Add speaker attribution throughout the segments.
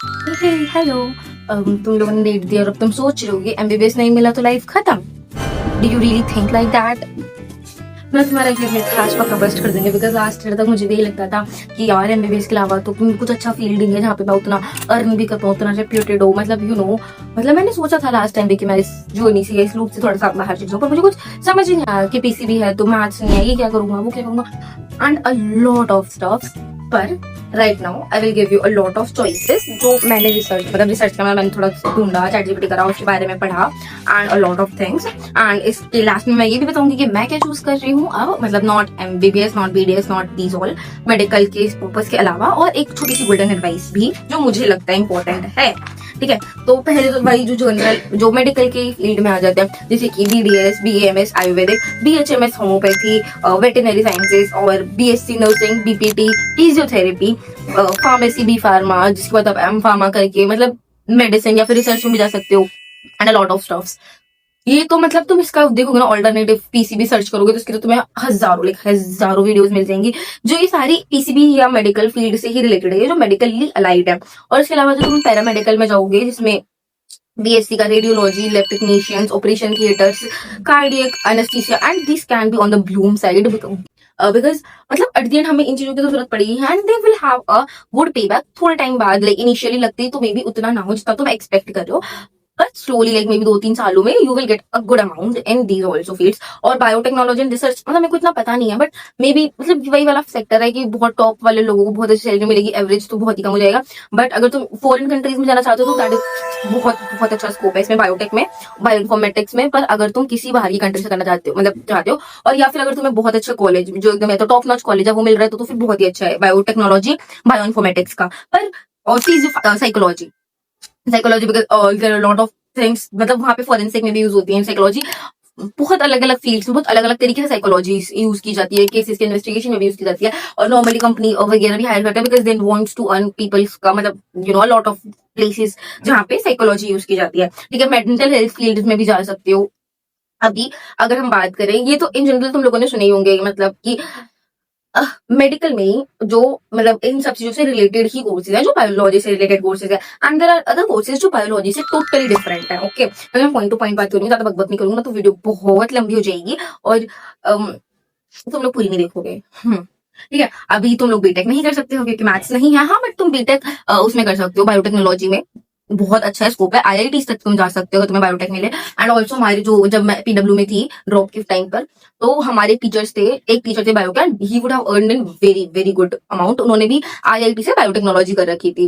Speaker 1: हे hello. तुम लोगों ने डेट दिया और अब तुम सोच रहे हो कि एमबीबीएस नहीं मिला तो लाइफ खत्म। Do you really think like that? मैं तुम्हारा एक आज पक्का बस्ट कर देंगे, बिकॉज लास्ट ईयर तक मुझे भी यही लगता था कि यार एमबीबीएस के अलावा तो कुछ अच्छा फील्ड नहीं है जहाँ पे मैं उतना अर्न भी कर पाऊँ, उतना रेप्यूटेड हो, मतलब मतलब मैंने सोचा था लास्ट टाइम भी कि मैं इस जर्नी से इस लूप से थोड़ा सा बाहर चल जाऊँ, पर मुझे कुछ समझ ही नहीं आया कि पीसीबी है तो मैथ्स नहीं है, ये क्या करूंगा वो क्या करूंगा and a lot of stuffs. पर right now I will give you a lot of choices जो मैंने रिसर्च करना, मैंने थोड़ा ढूंढा, चैटजीपीटी करा, उसके बारे में पढ़ा and a lot of things. And इसके लास्ट में मैं ये भी बताऊंगी कि मैं क्या चूज कर रही हूँ अब, मतलब not MBBS, not BDS, not these all, medical के पर्पस के अलावा, और एक छोटी सी गोल्डन एडवाइस भी जो मुझे लगता है इंपॉर्टेंट है। ठीक है, तो पहले तो भाई जो जनरल जो मेडिकल के फील्ड में आ जाते हैं, जैसे कि BDS, BMS ayurvedic, BHMS homeopathy, veterinary sciences, और BSc nursing, BPT, physiotherapy, pharmacy, B pharma, जिसके बाद आप एम फार्मा करके मतलब मेडिसिन या फिर रिसर्च में भी जा सकते हो and a lot of stuffs. ये तो मतलब तुम इसका देखोगे ना, ऑल्टरनेटिव पीसीबी सर्च करोगे तो इसके तो तुम्हें हजारों वीडियोस मिल जाएंगी जो ये सारी पीसीबी या मेडिकल फील्ड से ही रिलेटेड है, जो मेडिकली अलाइड है। और इसके अलावा जो तुम पैरामेडिकल में जाओगे, जिसमें बीएससी का radiology, lab technicians, operation theatres, cardiac anaesthesia, and this can be on the Bloom side, because मतलब एट द एंड हमें इन चीजों की तो जरूरत पड़ेगी and they will have a good पे बैक थोड़े टाइम बाद। लाइक इनिशियली लगती है तो मे बी उतना ना हो जितना तुम एक्सपेक्ट कर रहे हो, but slowly like may be 2-3 सालों में you will get a good amount in these also fields. और बायोटेक्नोलॉजी एंड रिसर्च मतलब मेरे को इतना पता नहीं है, बट मे बी मतलब वही वाला सेक्टर है कि बहुत टॉप वाले लोगों को बहुत अच्छी सैलरी मिलेगी, एवरेज तो बहुत ही कम हो जाएगा। बट अगर तुम फॉरेन कंट्रीज में जाना चाहते हो तो दैट इज बहुत बहुत अच्छा स्कोप है इसमें, बायोटेक में, बायोइन्फॉर्मेटिक्स में। पर अगर तुम किसी बाहर की कंट्री से करना चाहते हो, मतलब चाहते हो, और या फिर अगर तुम्हें बहुत अच्छा कॉलेज जो एकदम है तो टॉप नॉच कॉलेज है वो मिल रहा है, तो फिर बहुत ही अच्छा है बायोटेक्नोलॉजी, बायोइन्फॉर्मेटिक्स का। पर और psychology, because there are lot of things, मतलब वहाँ पे फॉरेंसिक में भी यूज होती है साइकोलॉजी। बहुत अलग अलग फील्ड्स में बहुत अलग अलग तरीके से साइकोलॉजी यूज की जाती है, केसेस के इन्वेस्टिगेशन में भी यूज की जाती है, और नॉर्मली कंपनी वगैरह भी हायर करते हैं because they wants to earn peoples का, मतलब लॉट ऑफ प्लेसेस जहाँ पे साइकोलॉजी यूज की जाती है। ठीक है, मेंटल हेल्थ फील्ड में भी जा सकते हो। अभी अगर हम बात करें, ये तो इन जनरल तुम लोगों ने सुने ही होंगे, मतलब कि मेडिकल में ही जो मतलब इन सब चीजों से रिलेटेड ही कोर्सेज है, जो बायोलॉजी से रिलेटेड कोर्सेज है, and there are other courses जो बायोलॉजी से टोटली डिफरेंट है। ओके, अगर मैं पॉइंट टू पॉइंट बात करूंगी, ज्यादा बकबक नहीं करूंगा तो वीडियो बहुत लंबी हो जाएगी और तुम लोग पूरी नहीं देखोगे। ठीक है, अभी तुम लोग बीटेक नहीं कर सकते हो क्योंकि मैथ्स नहीं है, हाँ, बट तुम बीटेक उसमें कर सकते हो, बायोटेक्नोलॉजी में बहुत अच्छा स्कोप है, आईआईटी तक तुम जा सकते हो अगर तुम्हें बायोटेक मिले। एंड ऑल्सो हमारे जो जब मैं पीडब्ल्यू में थी ड्रॉप के टाइम पर, तो हमारे टीचर्स थे, एक टीचर थे बायो के, he would have earned in very very good amount, उन्होंने भी आईआईटी से बायोटेक्नोलॉजी कर रखी थी।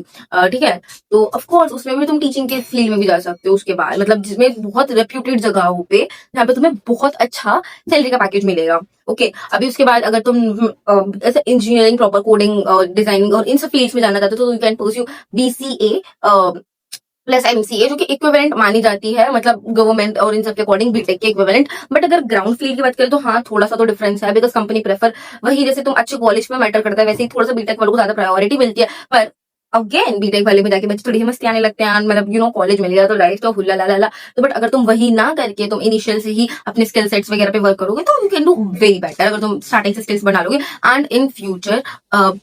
Speaker 1: ठीक है, तो ऑफ कोर्स उसमें भी तुम टीचिंग के फील्ड में भी जा सकते हो उसके बाद, मतलब जिसमें बहुत रेप्यूटेड जगहों पे जहाँ पे तुम्हें बहुत अच्छा सैलरी का पैकेज मिलेगा। ओके, अभी उसके बाद अगर तुम ऐसे इंजीनियरिंग, प्रॉपर कोडिंग, डिजाइनिंग और इन सब फील्ड्स में जाना चाहते हो तो you can pursue BCA plus MCA, जो कि इक्विवेलेंट मानी जाती है, मतलब गवर्नमेंट और इन सब के अकॉर्डिंग बीटेक के इक्विवेलेंट। बट अगर ग्राउंड फील्ड की बात करें तो हाँ, थोड़ा सा तो डिफरेंस है, बिकॉज कंपनी प्रेफर वही, जैसे तुम अच्छे कॉलेज में मैटर करता है वैसे ही थोड़ा सा बीटेक वालों को ज्यादा प्रायोरिटी मिलती है। पर अगेन बीटेक वाले में जाके बच्चे थोड़ी मस्ती आने लगते हैं, मतलब कॉलेज मिल गया तो लाइफ तो हुल्ला ला ला ला। तो बट अगर तुम वही ना करके तुम इनिशियल से ही अपने स्किल सेट्स वगैरह पे वर्क करोगे तो you can do very better, अगर तुम स्टार्टिंग से स्किल्स बना लोगे एंड इन फ्यूचर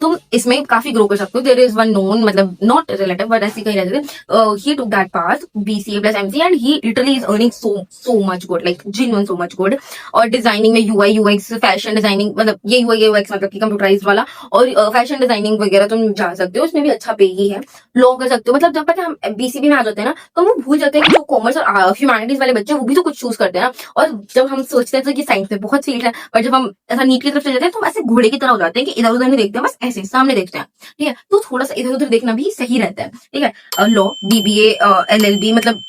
Speaker 1: तुम इसमें काफी ग्रो कर सकते हो। देयर इज वन नोन, मतलब नॉट रिलेटिव बट ऐसी कहीं रहते थे, he took that path BCA plus MCA and he literally is earning so much good, like genuine so much good। और डिजाइनिंग में UI UX, फैशन डिजाइनिंग, मतलब ये UI UX मतलब कि कंप्यूटराइज्ड वाला, और फैशन डिजाइनिंग वगैरह तुम जा सकते हो, उसमें भी अच्छा पे ही है, लॉ कर सकते हो। मतलब जब पता हम बीसीबी में आ जाते हैं ना तो हम भूल जाते हैं कि जो कॉमर्स और ह्यूमैनिटीज वाले बच्चे वो भी तो कुछ चूज करते हैं ना, और जब हम सोचते हैं तो कि साइंस में बहुत फील्ड है, पर जब हम ऐसा नीट की तरफ चले जाते हैं तो हम ऐसे घोड़े की तरह हो जाते हैं कि इधर उधर नहीं देखते हैं, बस ऐसे सामने देखते हैं। ठीक है, तो थोड़ा सा इधर उधर देखना भी सही रहता है। ठीक है, लॉ, बीबीए, एलएलबी, मतलब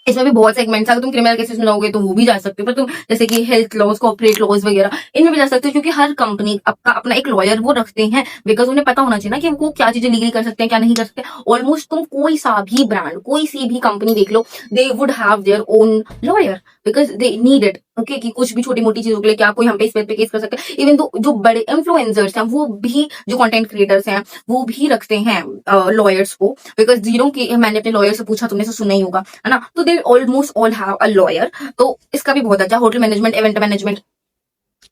Speaker 1: इसमें भी बहुत सेगमेंट्स, अगर तुम क्रिमिनल केसेस में जाओगे तो वो भी जा सकते हो, पर तुम जैसे कि हेल्थ लॉज, कॉर्पोरेट लॉज वगैरह इनमें भी जा सकते हो, क्योंकि हर कंपनी आपका अपना एक लॉयर वो रखते हैं, बिकॉज उन्हें पता होना चाहिए ना कि वो क्या चीजें लीगली कर सकते हैं क्या नहीं कर सकते। ऑलमोस्ट तुम कोई सा भी ब्रांड, कोई सी भी कंपनी देख लो, they would have their own lawyer because they need it. Okay, कि कुछ भी छोटी मोटी चीजों के लिए क्या कोई हम पे इस पे केस कर सकते हैं। इवन तो जो बड़े इन्फ्लुएंसर्स हैं वो भी, जो कंटेंट क्रिएटर्स हैं वो भी रखते हैं लॉयर्स को, बिकॉज जीरो की मैंने अपने लॉयर से पूछा, तुमने तो सुना ही होगा, है ना, तो they almost all have a lawyer. तो इसका भी बहुत अच्छा, होटल मैनेजमेंट, इवेंट मैनेजमेंट,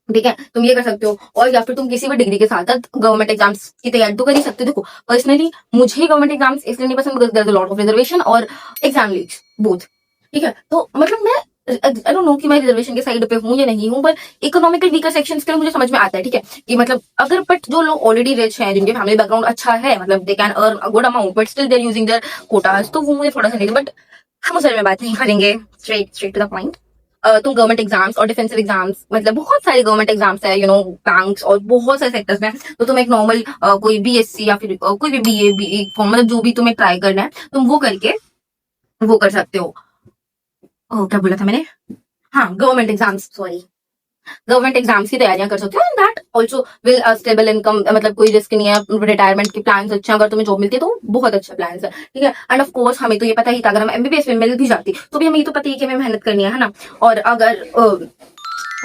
Speaker 1: ठीक है, तुम ये कर सकते हो। और या फिर तुम किसी भी डिग्री के साथ साथ गवर्नमेंट एग्जाम्स की तैयारी तो कर ही सकते हो। देखो पर्सनली मुझे गवर्नमेंट एग्जाम्स इसलिए नहीं पसंद because there is a lot of reservation और एग्जाम लीक्स बोथ। ठीक है, तो मतलब मैं आई डोंट नो कि मैं रिजर्वेशन के साइड पे हूँ या नहीं हूँ, पर इकोनॉमिकल वीकर सेक्शन के लिए मुझे समझ में आता है। ठीक है, कि मतलब अगर बट जो लोग ऑलरेडी रिच हैं, जिनके फैमिली बैकग्राउंड अच्छा है, मतलब they can earn a good amount but still they are using their quotas, तो वो मुझे थोड़ा सा नहीं, बट हम उस बारे में बात नहीं करेंगे। Straight to the point. तुम गवर्नमेंट एग्जाम्स और डिफेंसिव एग्जाम्स, मतलब बहुत सारे गवर्नमेंट एग्जाम्स है, बैंक्स और बहुत सारे सेक्टर्स में, तो तुम एक नॉर्मल कोई बीएससी या फिर कोई भी बीए बी फॉर्म, मतलब जो भी तुम्हें ट्राई करना है तुम वो करके वो कर सकते हो। क्या बोला था मैंने? हाँ, government exams, sorry, government exams की तैयारियां कर सकते हो and that also will stable income, मतलब कोई रिस्क नहीं है, रिटायरमेंट के प्लान अच्छे हैं, अगर तुम्हें जॉब मिलती है तो बहुत अच्छे प्लान है। ठीक है, एंड ऑफ कोर्स हमें तो ये पता ही था, अगर हम एमबीबीएस में मिल भी जाती तो भी हमें ये तो पता ही कि हमें मेहनत करनी है ना। और अगर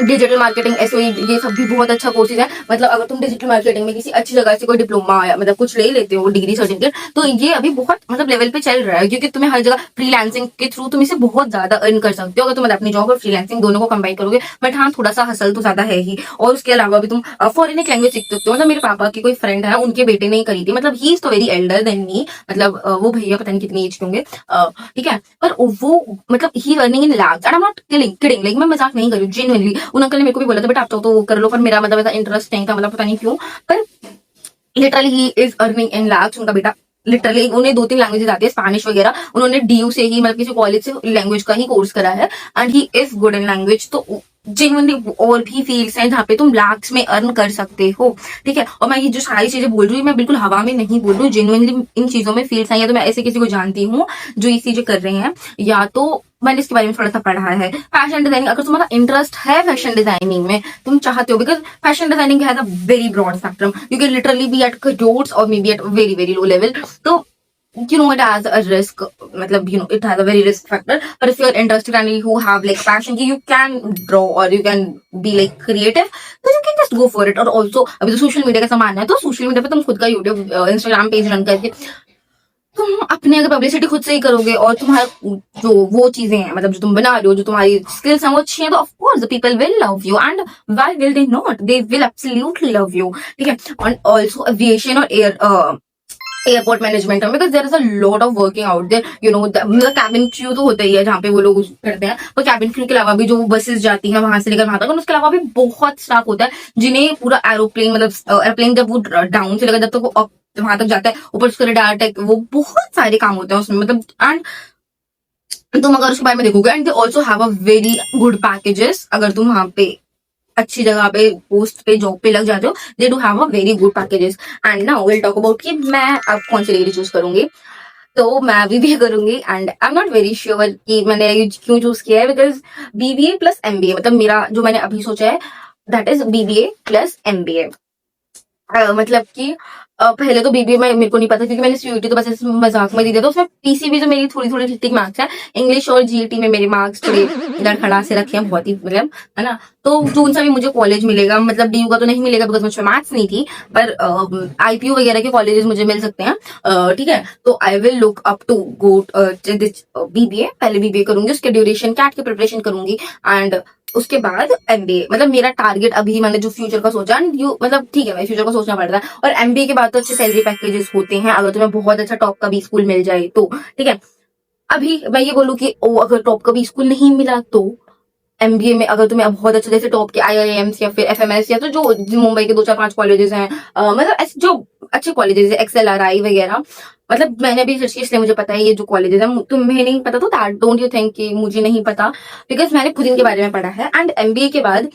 Speaker 1: डिजिटल मार्केटिंग एसओई ये सब भी बहुत अच्छा कोर्सेज है, मतलब अगर तुम डिजिटल मार्केटिंग में किसी अच्छी जगह से कोई डिप्लोमा या मतलब कुछ ले लेते हो डिग्री सर्टिफिकेट, तो ये अभी बहुत मतलब लेवल पे चल रहा है, क्योंकि तुम्हें हर जगह फ्रीलांसिंग के थ्रू तुम इसे बहुत ज्यादा अर्न कर सकते हो अगर तुम मतलब अपनी जॉब और फ्रीलांसिंग दोनों को कंबाइन करोगे। बट हाँ, थोड़ा सा हसल तो ज्यादा है ही। और उसके अलावा भी तुम फॉरेन एक लैंग्वेज सीख सकते हो। मतलब मेरे पापा की कोई फ्रेंड है, उनके बेटे ने करी थी, मतलब ही इज तो वेरी एल्डर देन मी, मतलब वो भैया पता नहीं कितनी एज के होंगे, ठीक है, पर वो मतलब ही earning in lakhs and I am not kidding, like मैं मजाक नहीं कर रही हूँ, जेन्युइनली। उन अंकल ने मेरे को भी बोला था बेटा आप चाहो तो वो कर लो, पर मेरा मतलब ऐसा इंटरेस्ट नहीं था, मतलब पता नहीं क्यों, पर literally he is earning in lakhs. उनका बेटा लिटरली, उन्हें 2-3 लैंग्वेजेस आती है, स्पेनिश वगैरह, उन्होंने डीयू से ही मतलब किसी कॉलेज से लैंग्वेज का ही कोर्स करा है and he is good in language. तो जेन्युइनली और भी फील्ड्स हैं जहाँ पे तुम लैक्स में अर्न कर सकते हो। ठीक है, और मैं ये जो सारी चीजें बोल रही हूँ मैं बिल्कुल हवा में नहीं बोल रही हूँ, जेन्युइनली इन चीजों में फील्ड्स हैं, या तो मैं ऐसे किसी को जानती हूँ जो ये चीजें कर रहे हैं, या तो मैंने इसके बारे में थोड़ा सा पढ़ा है। फैशन डिजाइनिंग, अगर तुम्हारा इंटरेस्ट है फैशन डिजाइनिंग में, तुम चाहते हो, because fashion designing has a very broad spectrum, you can literally be at crores और maybe at very very low level. तो it has a risk, matlab, it has a very risk factor, but if you're interested and you have like passion, you can draw or you can be like creative, तो you can just go for it। और also अभी तो social media का जमाना है, तो social media पे तुम खुद का यूट्यूब इंस्टाग्राम पेज रन करके तुम अपने अगर पब्लिसिटी खुद से ही करोगे और तुम्हारा जो वो चीजें हैं, मतलब जो तुम बना रहे हो, जो तुम्हारी स्किल्स हैं वो अच्छी हैं, तो of course the people will love you and why will they not, they will absolutely love you. ठीक है, और ऑल्सो एविएशन और एयरपोर्ट मैनेजमेंट में, because there is a lot of working out there, मतलब कैबिन क्रू तो होता ही है जहाँ पे वो लोग करते हैं, पर कैबिन क्रू के अलावा भी जो बसेस जाती हैं वहां से लेकर वहां तक, और उसके अलावा भी बहुत स्टाफ होता है जिन्हें पूरा एरोप्लेन, मतलब एरोप्लेन जब वो डाउन से लेकर जब तक वो अप वहां तक जाता है, ऊपर उसके रडार टेक, वो बहुत सारे काम होते हैं उसमें, मतलब एंड तुम अगर उसके बारे में देखोगे, and they also have a very good packages, अगर तुम वहां पे अच्छी जगह पे पोस्ट पे जॉब पे लग जाते हो, they do have a very good packages. And now will talk about कि मैं अब कौन सी डिग्री चूज करूंगी। तो मैं बीबीए करूंगी and I am not very sure कि मैंने ये क्यों चूज किया है, बिकॉज बीबीए प्लस एमबीए, मतलब मेरा जो मैंने अभी सोचा है that is BBA plus MBA. मतलब कि पहले तो बीबीए में मेरे को नहीं पता, क्योंकि मैंने सीयूटी तो बस ऐसे मजाक में दी थी, तो उसमें पीसीबी जो मेरी थोड़ी थोड़ी ठीक ठीक मार्क्स है, इंग्लिश और जीईटी में मेरे मार्क्स थोड़े लड़खड़ा से रखे हैं बहुत ही, मतलब है ना। तो जून से भी मुझे कॉलेज मिलेगा, मतलब डीयू का तो नहीं मिलेगा बिकॉज मुझे मैथ्स नहीं थी, पर आईपीयू वगैरह के कॉलेजेस मुझे मिल सकते हैं। ठीक है, तो I will look up to go this BBA. पहले बीबीए करूंगी, उसके ड्यूरेशन कैट की प्रिपरेशन करूंगी एंड उसके बाद एमबीए, मतलब मेरा टारगेट अभी मैंने जो फ्यूचर का सोचा, मतलब ठीक है भाई फ्यूचर का सोचना पड़ता है, और एमबीए के बाद तो अच्छे सैलरी पैकेजेस होते हैं अगर तुम्हें बहुत अच्छा टॉप का भी स्कूल मिल जाए तो। ठीक है, अभी मैं ये बोलूँ कि अगर टॉप का भी स्कूल नहीं मिला तो एमबीए में अगर तुम्हें बहुत अच्छे जैसे टॉप के आईआईएम्स या फिर एफएमएस या तो जो मुंबई के 2-4-5 कॉलेजेस हैं, मतलब ऐसे जो अच्छे कॉलेजेस है, एक्सएलआरआई वगैरह, मतलब मैंने अभी सर्च किया इसलिए मुझे पता है ये जो कॉलेजेस है, तुम्हें नहीं पता तो दैट डोंट यू थिंक कि मुझे नहीं पता, बिकॉज मैंने खुद इनके बारे में पढ़ा है। एंड एमबीए के बाद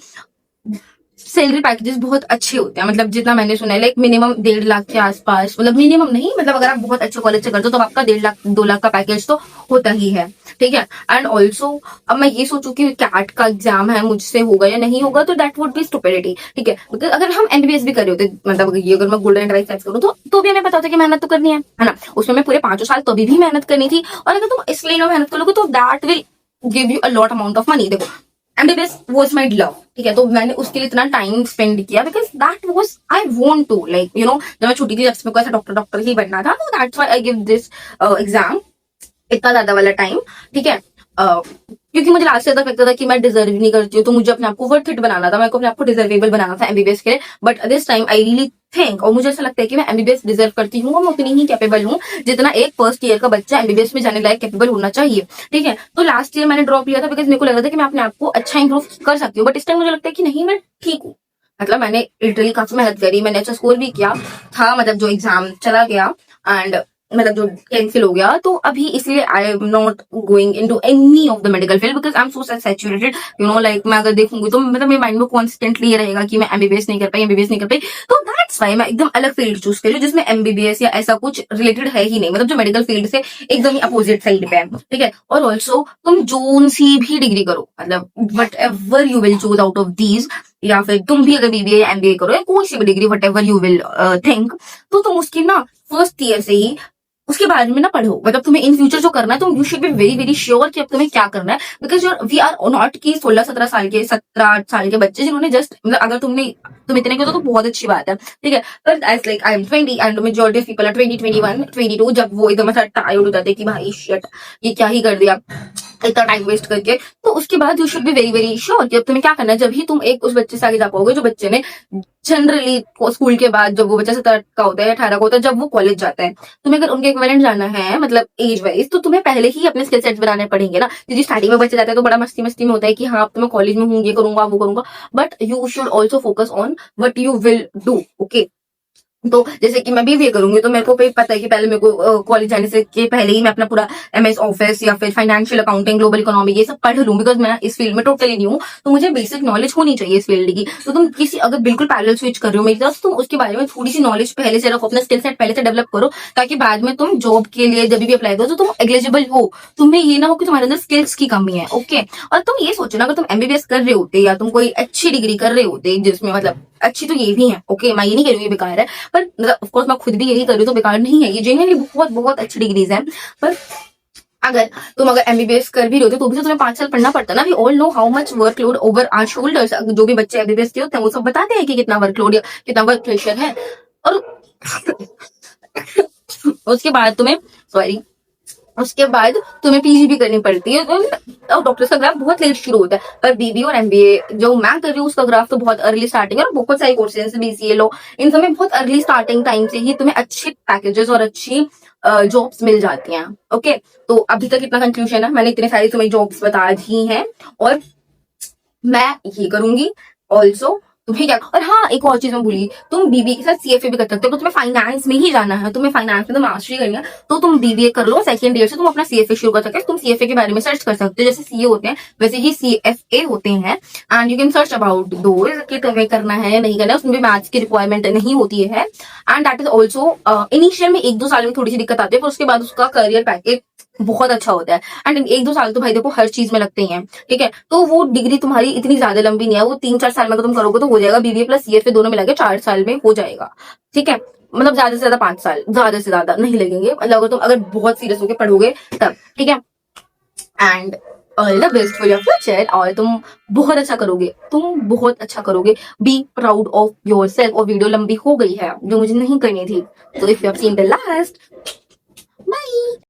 Speaker 1: सैलरी पैकेजेस बहुत अच्छे होते हैं, मतलब जितना मैंने सुना है लाइक मिनिमम 1.5 लाख के आसपास, मतलब मिनिमम नहीं, मतलब अगर आप बहुत अच्छे कॉलेज से करते हो तो आपका 1.5 लाख 2 लाख का पैकेज तो होता ही है। ठीक है, एंड ऑल्सो अब मैं ये सोचूं कि कैट का एग्जाम है मुझसे होगा या नहीं होगा, तो दैट वुड बी स्टुपिडिटी। ठीक है, बिकॉज अगर हम एमबीबीएस भी कर रहे होते, मतलब ये अगर मैं गोल्डन ड्राइव सेट करूँ तो भी हमें पता होता है कि मेहनत तो करनी है ना, उसमें मैं पूरे 5 साल तो भी मेहनत करनी थी, और अगर तुम इस लाइन में मेहनत करोगे तो that will give you a lot amount of money. देखो एमबीबीएस वाज माय लव, ठीक है, तो मैंने उसके लिए इतना टाइम स्पेंड किया because that was I want to, like जब मैं छोटी थी जब मेरे को ऐसा डॉक्टर ही बनना था, तो that's why I give this exam इतना ज्यादा वाला टाइम। ठीक है, क्योंकि मुझे लास्ट से तक लगता था कि मैं डिजर्व नहीं करती हूँ, तो मुझे अपने आप को वर्थ इट बनाना था, मेरे को अपने आप को डिजर्वेबल बनाना था एमबीबीएस के लिए। But this time I really think, और मुझे ऐसा लगता है कि मैं एमबीबीएस डिजर्व करती हूँ, और मैं उतनी ही कैपेबल हूँ जितना एक फर्स्ट ईयर का बच्चा एमबीबीएस में जाने लायक कैपेबल होना चाहिए। ठीक है, तो लास्ट ईयर मैंने ड्रॉप लिया था बिकॉज मेरे को लग रहा था कि मैं अपने आप को अच्छा इंप्रूव कर सकती हूँ, बट इस टाइम मुझे लगता है कि नहीं, मैं ठीक हूँ। मतलब मैंने लिटरली काफी मेहनत करी, मैंने अच्छा स्कोर भी किया था, मतलब जो एग्जाम चला गया, एंड मतलब जो कैंसिल हो गया, तो अभी इसलिए आई am not going into any of the medical field because I am so saturated, you know, like मैं अगर देखूंगी तो मतलब मेरे माइंड में कॉन्स्टेंटली ये रहेगा कि मैं एमबीबीएस नहीं कर पाई, एमबीबीएस नहीं कर पाई। तो दैट्स वाई मैं एकदम अलग फील्ड चूज करी जिसमें एमबीबीएस या ऐसा कुछ रिलेटेड है ही नहीं, मतलब जो मेडिकल फील्ड से एकदम ही अपोजिट साइड पे है। ठीक है, और ऑल्सो तुम जोन सी भी डिग्री करो, मतलब what ever you will choose out of these, या फिर तुम भी अगर बीबीए या एमबीए करो या कोई सी भी degree what ever you will think, तो तुम उसकी ना फर्स्ट ईयर से ही उसके बारे में ना पढ़ो। मतलब तुम्हें इन फ्यूचर जो करना है, तो you should be very very sure कि अब तुम्हें क्या करना है, बिकॉज वी आर नॉट की 16-17 साल के 17-8 साल के बच्चे जिन्होंने जस्ट, मतलब अगर तुम इतने के हो तो बहुत अच्छी बात है। ठीक है, पर as like I am 20 and majority of people are 20, 21, 22, जब वो एकदम ऐसा टायर्ड हो जाते हैं कि भाई शिट ये क्या ही कर दिया इतना टाइम वेस्ट करके, तो उसके बाद you should be very very sure कि अब तुम्हें क्या करना है। जब ही तुम एक उस बच्चे से आगे जा पाओगे जो बच्चे ने जनरली स्कूल के बाद, जब वो बच्चा 17 का होता है या 18 का होता है, जब वो कॉलेज जाता है, तुम्हें अगर उनके इक्विवेलेंट जाना है, मतलब एज वाइज, तो तुम्हें पहले ही अपने स्किल सेट्स बनाने पड़ेंगे ना। क्योंकि स्टार्टिंग में बच्चे जाते हैं तो बड़ा मस्ती मस्ती में होता है कि हाँ अब तो मैं कॉलेज में हूँ, ये करूंगा वो करूंगा, but you should also focus on what you will do. Okay, तो जैसे कि मैं बीबीए करूंगी तो मेरे को पता है कि पहले मेरे को कॉलेज जाने से के पहले ही मैं अपना पूरा एमएस ऑफिस या फिर फाइनेंशियल अकाउंटिंग, ग्लोबल इकोनॉमी, ये सब पढ़ लूं, बिकॉज मैं इस फील्ड में टोटली नहीं हूँ, तो मुझे बेसिक नॉलेज होनी चाहिए इस फील्ड की। तो तुम किसी अगर बिल्कुल पैरेलल स्विच कर रहे हो मेरी तरफ, तुम उसके बारे में थोड़ी सी नॉलेज पहले से रखो, अपना स्किल सेट पहले से डेवलप करो, ताकि बाद में तुम जॉब के लिए जब भी अप्लाई करो तो तुम एलिजिबल हो, तुम्हें ये ना हो कि तुम्हारे अंदर स्किल्स की कमी है। ओके, और तुम ये सोचो ना, अगर तुम एमबीबीएस कर रहे होते या तुम कोई अच्छी डिग्री कर रहे होते, जिसमें मतलब अच्छी तो ये भी है, ओके, मैं ये नहीं कह रही हूँ ये बेकार है, पर मतलब ऑफकोर्स मैं खुद भी यही कर रही हूँ तो बेकार नहीं है, ये जेन्युइनली बहुत बहुत अच्छी डिग्रीज हैं। पर अगर एमबीबीएस कर भी रहे हो तो भी तो तुम्हें 5 साल पढ़ना पड़ता है ना। We all know how much workload over our shoulders, जो भी बच्चे एमबीबीएस के होते हैं वो सब बताते हैं कि कितना वर्कलोड या कितना वर्क प्रेशर है। और उसके बाद तुम्हें, सॉरी, उसके बाद तुम्हें पीजी भी करनी पड़ती है, तो डॉक्टर्स का ग्राफ बहुत लेट शुरू होता है। पर बीबी और एमबीए जो मैं कर रही हूँ उसका ग्राफ तो बहुत अर्ली स्टार्टिंग है, और बहुत सारे कोर्सेज बीसीए लो, इन सब में बहुत अर्ली स्टार्टिंग टाइम से ही तुम्हें अच्छे पैकेजेस और अच्छी जॉब्स मिल जाती हैं। ओके, तो अभी तक इतना कंफ्यूजन है, मैंने इतने सारी तुम्हें जॉब्स बता दी हैं, और मैं ये करूंगी ऑल्सो। तुम्हें क्या, और हाँ एक और चीज मैं भूली, तुम बीबीए के साथ सीएफए भी कर सकते हो, तो तुम्हें फाइनेंस में ही जाना है, तुम्हें फाइनेंस में तो मास्टरी करनी है, तो तुम बीबीए कर लो, सेकंड ईयर से तुम अपना सीएफए शुरू कर सकते हो। तुम सीएफए के बारे में सर्च कर सकते हो, जैसे सीए होते हैं वैसे ही सीएफए होते हैं, and you can search about those कि तुम्हें करना है नहीं करना है, उसमें भी मैथ्स की रिक्वायरमेंट नहीं होती है, and that is also initial में 1-2 साल में थोड़ी सी दिक्कत आती है, पर उसके बाद उसका करियर पैकेज बहुत अच्छा होता है, एंड 1-2 साल तो भाई देखो हर चीज में लगते ही हैं। ठीक है, तो वो डिग्री तुम्हारी इतनी ज्यादा लंबी नहीं है, वो 3-4 साल में अगर तुम करोगे तो हो जाएगा, बीबीए प्लस सीएफए दोनों मिला के 4 साल में हो जाएगा। ठीक है, मतलब ज्यादा से ज्यादा 5 साल, ज्यादा से ज्यादा नहीं लगेंगे, मतलब अगर तुम बहुत सीरियस होकर पढ़ोगे तब। ठीक है, and all the best for your future, और तुम बहुत अच्छा करोगे, तुम बहुत अच्छा करोगे, be proud of your self. और वीडियो लंबी हो गई है जो मुझे नहीं करनी थी, तो if you have seen the last, bye.